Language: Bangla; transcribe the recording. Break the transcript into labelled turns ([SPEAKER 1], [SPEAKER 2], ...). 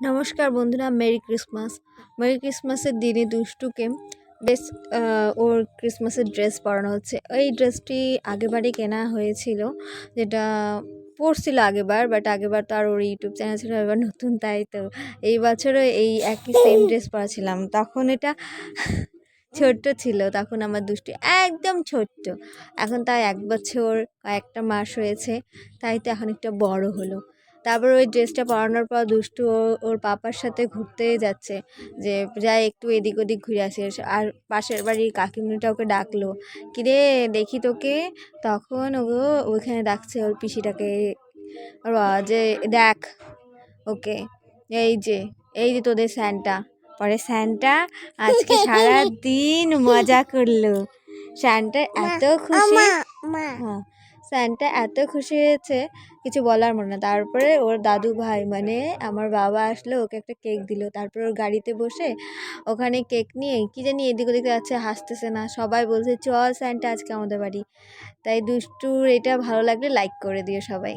[SPEAKER 1] নমস্কার বন্ধুরা, মেরি ক্রিসমাস। মেরি ক্রিসমাসের দিনে দুষ্টুকে বেশ ওর ক্রিসমাসের ড্রেস পরানো হচ্ছে। এই ড্রেসটি আগেবারই কেনা হয়েছিল, যেটা পরছিল আগেবার, বাট আগেবার তো আর ওর ইউটিউব চ্যানেল ছিল, এবার নতুন, তাই তো এই বছরও এই একই সেম ড্রেস পরাছিলাম। তখন এটা ছোট্ট ছিল, তখন আমার দুষ্টু একদম ছোট্ট। এখন তাই 1 বছর কয়েকটা মাস হয়েছে, তাই তো এখন একটু বড় হলো। তারপর ওই ড্রেসটা পরানোর পর দুষ্টু ওর পাপার সাথে ঘুরতে যাচ্ছে, যে যাই একটু এদিক ওদিক ঘুরে আসে। আর পাশের বাড়ির কাকিমুনিটা ওকে ডাকলো, কিরে দেখি তোকে। তখন ও ওইখানে ডাকছে ওর পিসিটাকে, ওর বাবা যে দেখ ওকে, এই যে এই যে তোদের স্যান্টা। পরে স্যান্টা আজকে সারা দিন মজা করলো। স্যান্টা এত খুশি, হ্যাঁ স্যান্টা এত খুশি হয়েছে কিছু বলার মনে না। তারপরে ওর দাদু ভাই মানে আমার বাবা আসলো, ওকে একটা কেক দিল। তারপরে ওর গাড়িতে বসে ওখানে কেক নিয়ে কি জানি এদিক ওদিকে যাচ্ছে, হাসতেছে না। সবাই বলছে চল স্যান্টা আজকে আমাদের বাড়ি। তাই দুষ্টুর এটা ভালো লাগলে লাইক করে দিও সবাই।